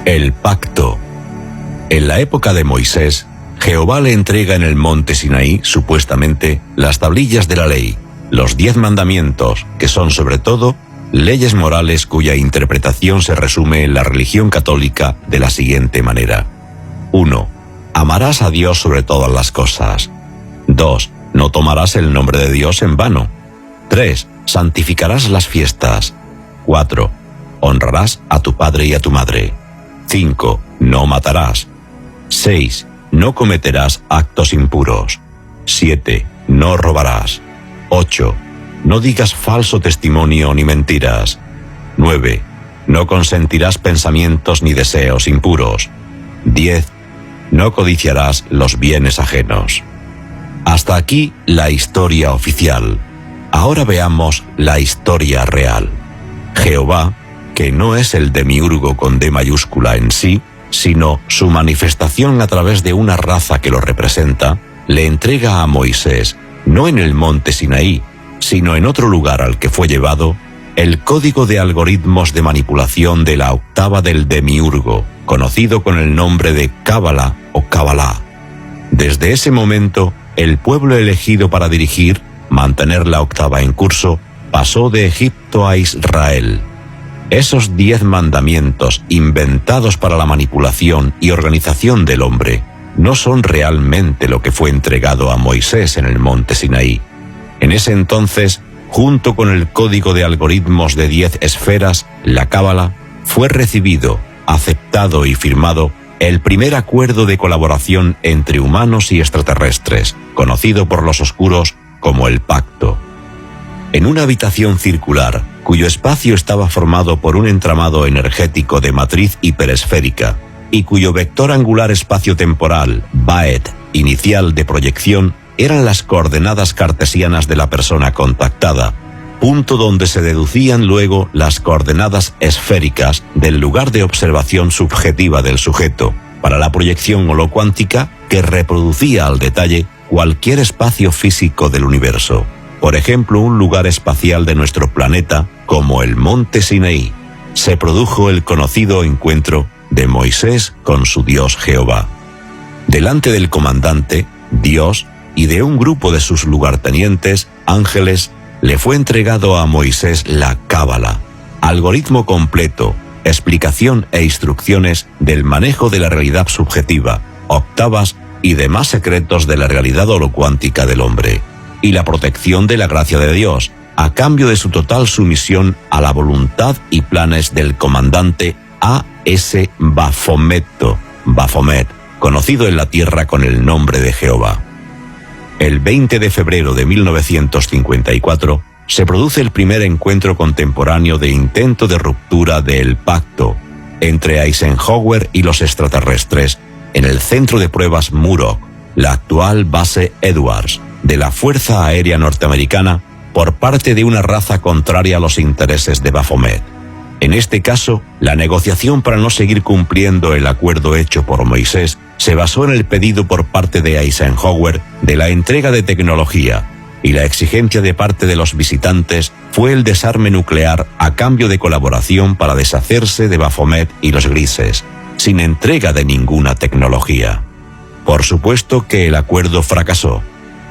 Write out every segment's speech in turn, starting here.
El pacto. En la época de Moisés, Jehová le entrega en el monte Sinaí, supuestamente, las tablillas de la ley, los 10 mandamientos, que son sobre todo leyes morales cuya interpretación se resume en la religión católica de la siguiente manera. 1. Amarás a Dios sobre todas las cosas. 2. No tomarás el nombre de Dios en vano. 3. Santificarás las fiestas. 4. Honrarás a tu padre y a tu madre. 5. No matarás. 6. No cometerás actos impuros. 7. No robarás. 8. No digas falso testimonio ni mentiras. 9. No consentirás pensamientos ni deseos impuros. 10. No codiciarás los bienes ajenos. Hasta aquí la historia oficial. Ahora veamos la historia real. Jehová, que no es el demiurgo con D mayúscula en sí, sino su manifestación a través de una raza que lo representa, le entrega a Moisés, no en el monte Sinaí, sino en otro lugar al que fue llevado, el código de algoritmos de manipulación de la octava del demiurgo, conocido con el nombre de Cábala o Kabbalah. Desde ese momento, el pueblo elegido para dirigir, mantener la octava en curso, pasó de Egipto a Israel. Esos 10 mandamientos inventados para la manipulación y organización del hombre no son realmente lo que fue entregado a Moisés en el monte Sinaí. En ese entonces, junto con el código de algoritmos de 10 esferas, la Cábala, fue recibido, aceptado y firmado el primer acuerdo de colaboración entre humanos y extraterrestres, conocido por los oscuros como el Pacto. En una habitación circular, cuyo espacio estaba formado por un entramado energético de matriz hiperesférica y cuyo vector angular espacio-temporal, BAET, inicial de proyección, eran las coordenadas cartesianas de la persona contactada, punto donde se deducían luego las coordenadas esféricas del lugar de observación subjetiva del sujeto, para la proyección holocuántica que reproducía al detalle cualquier espacio físico del universo. Por ejemplo, un lugar espacial de nuestro planeta, como el monte Sinaí, se produjo el conocido encuentro de Moisés con su Dios Jehová. Delante del comandante, Dios, y de un grupo de sus lugartenientes, ángeles, le fue entregado a Moisés la Cábala, algoritmo completo, explicación e instrucciones del manejo de la realidad subjetiva, octavas y demás secretos de la realidad holocuántica del hombre, y la protección de la gracia de Dios, a cambio de su total sumisión a la voluntad y planes del comandante A.S. Baphomet, conocido en la tierra con el nombre de Jehová. El 20 de febrero de 1954 se produce el primer encuentro contemporáneo de intento de ruptura del pacto entre Eisenhower y los extraterrestres en el centro de pruebas Muroc, la actual base Edwards, de la Fuerza Aérea Norteamericana, por parte de una raza contraria a los intereses de Baphomet. En este caso, la negociación para no seguir cumpliendo el acuerdo hecho por Moisés se basó en el pedido por parte de Eisenhower de la entrega de tecnología, y la exigencia de parte de los visitantes fue el desarme nuclear a cambio de colaboración para deshacerse de Baphomet y los grises, sin entrega de ninguna tecnología. Por supuesto que el acuerdo fracasó.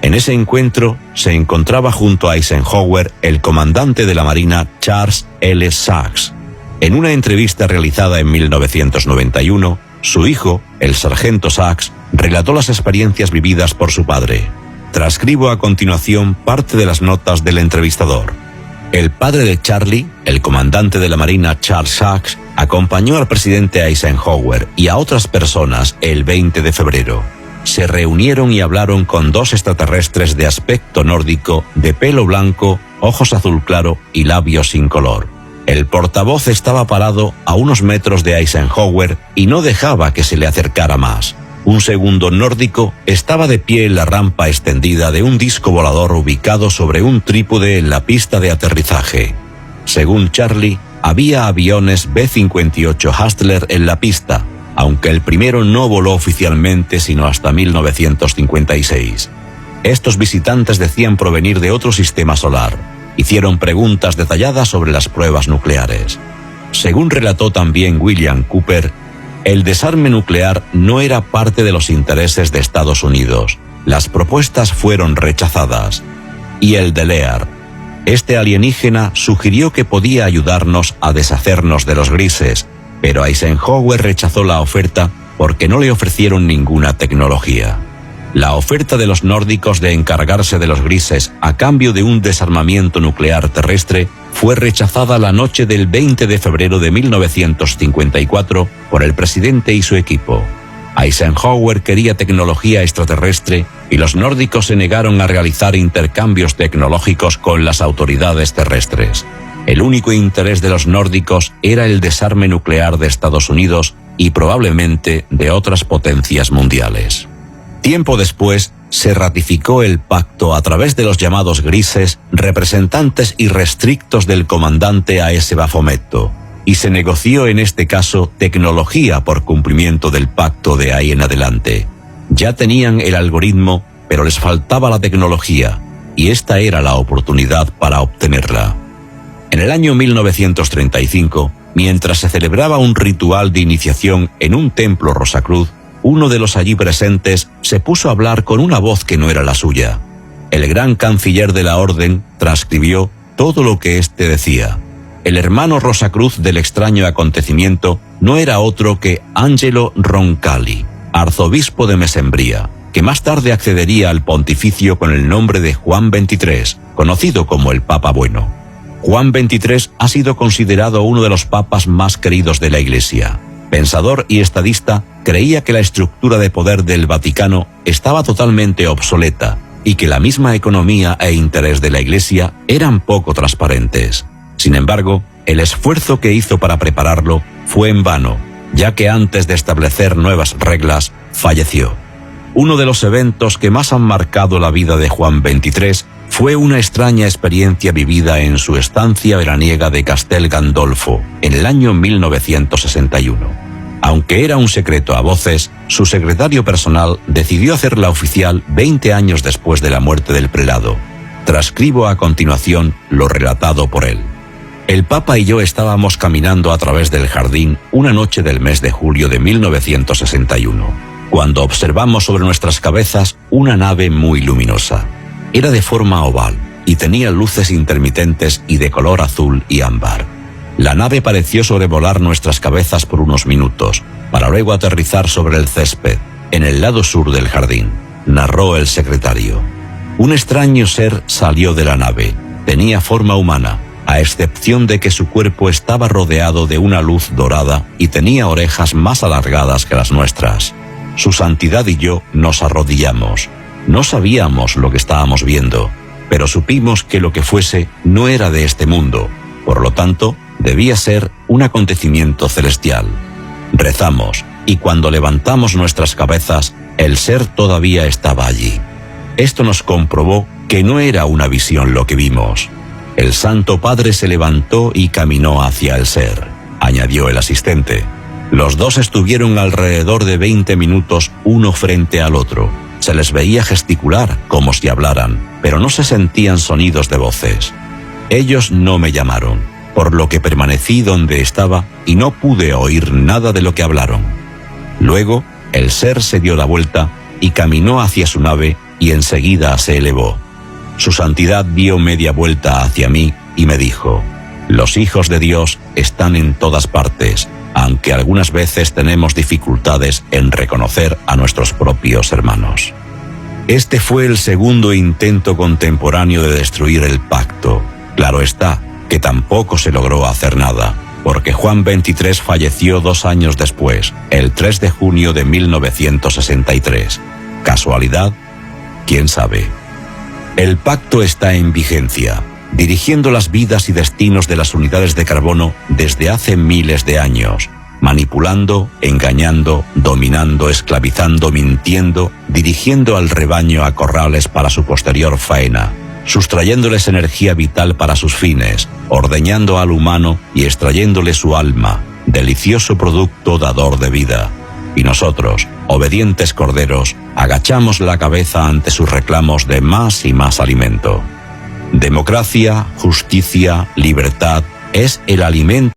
En ese encuentro se encontraba junto a Eisenhower el comandante de la Marina Charles L. Sachs. En una entrevista realizada en 1991, su hijo, el sargento Sachs, relató las experiencias vividas por su padre. Transcribo a continuación parte de las notas del entrevistador. El padre de Charlie, el comandante de la Marina Charles Sachs, acompañó al presidente Eisenhower y a otras personas el 20 de febrero. Se reunieron y hablaron con 2 extraterrestres de aspecto nórdico, de pelo blanco, ojos azul claro y labios sin color. El portavoz estaba parado a unos metros de Eisenhower y no dejaba que se le acercara más. Un segundo nórdico estaba de pie en la rampa extendida de un disco volador ubicado sobre un trípode en la pista de aterrizaje. Según Charlie, había aviones B-58 Hustler en la pista, aunque el primero no voló oficialmente sino hasta 1956. Estos visitantes decían provenir de otro sistema solar. Hicieron preguntas detalladas sobre las pruebas nucleares. Según relató también William Cooper, El desarme nuclear no era parte de los intereses de Estados Unidos. Las propuestas fueron rechazadas. Y el de Lear, este alienígena, sugirió que podía ayudarnos a deshacernos de los grises, pero Eisenhower rechazó la oferta porque no le ofrecieron ninguna tecnología. La oferta de los nórdicos de encargarse de los grises a cambio de un desarmamiento nuclear terrestre fue rechazada la noche del 20 de febrero de 1954 por el presidente y su equipo. Eisenhower quería tecnología extraterrestre y los nórdicos se negaron a realizar intercambios tecnológicos con las autoridades terrestres. El único interés de los nórdicos era el desarme nuclear de Estados Unidos y probablemente de otras potencias mundiales. Tiempo después, se ratificó el pacto a través de los llamados grises, representantes irrestrictos del comandante A.S. Bafometto, y se negoció en este caso tecnología por cumplimiento del pacto de ahí en adelante. Ya tenían el algoritmo, pero les faltaba la tecnología, y esta era la oportunidad para obtenerla. En el año 1935, mientras se celebraba un ritual de iniciación en un templo Rosacruz, uno de los allí presentes se puso a hablar con una voz que no era la suya. El gran canciller de la orden transcribió todo lo que éste decía. El hermano Rosacruz del extraño acontecimiento no era otro que Angelo Roncalli, arzobispo de Mesembría, que más tarde accedería al pontificio con el nombre de Juan XXIII, conocido como el Papa Bueno. Juan XXIII ha sido considerado uno de los papas más queridos de la Iglesia. Pensador y estadista, creía que la estructura de poder del Vaticano estaba totalmente obsoleta y que la misma economía e interés de la Iglesia eran poco transparentes. Sin embargo, el esfuerzo que hizo para prepararlo fue en vano, ya que antes de establecer nuevas reglas, falleció. Uno de los eventos que más han marcado la vida de Juan XXIII fue una extraña experiencia vivida en su estancia veraniega de Castel Gandolfo, en el año 1961. Aunque era un secreto a voces, su secretario personal decidió hacerla oficial 20 años después de la muerte del prelado. Transcribo a continuación lo relatado por él. El Papa y yo estábamos caminando a través del jardín una noche del mes de julio de 1961, cuando observamos sobre nuestras cabezas una nave muy luminosa. Era de forma oval y tenía luces intermitentes y de color azul y ámbar. La nave pareció sobrevolar nuestras cabezas por unos minutos, para luego aterrizar sobre el césped, en el lado sur del jardín, narró el secretario. Un extraño ser salió de la nave. Tenía forma humana, a excepción de que su cuerpo estaba rodeado de una luz dorada y tenía orejas más alargadas que las nuestras. Su santidad y yo nos arrodillamos. No sabíamos lo que estábamos viendo, pero supimos que lo que fuese no era de este mundo, por lo tanto, debía ser un acontecimiento celestial. Rezamos, y cuando levantamos nuestras cabezas, el ser todavía estaba allí. Esto nos comprobó que no era una visión lo que vimos. El Santo Padre se levantó y caminó hacia el ser, añadió el asistente. Los dos estuvieron alrededor de 20 minutos uno frente al otro. Se les veía gesticular como si hablaran, pero no se sentían sonidos de voces. Ellos no me llamaron, por lo que permanecí donde estaba y no pude oír nada de lo que hablaron. Luego, el ser se dio la vuelta y caminó hacia su nave y enseguida se elevó. Su santidad dio media vuelta hacia mí y me dijo: «Los hijos de Dios están en todas partes, aunque algunas veces tenemos dificultades en reconocer a nuestros propios hermanos». Este fue el segundo intento contemporáneo de destruir el pacto. Claro está que tampoco se logró hacer nada, porque Juan XXIII falleció 2 años después, el 3 de junio de 1963. ¿Casualidad? ¿Quién sabe? El pacto está en vigencia, dirigiendo las vidas y destinos de las unidades de carbono desde hace miles de años, manipulando, engañando, dominando, esclavizando, mintiendo, dirigiendo al rebaño a corrales para su posterior faena, sustrayéndoles energía vital para sus fines, ordeñando al humano y extrayéndole su alma, delicioso producto dador de vida. Y nosotros, obedientes corderos, agachamos la cabeza ante sus reclamos de más y más alimento. Democracia, justicia, libertad es el alimento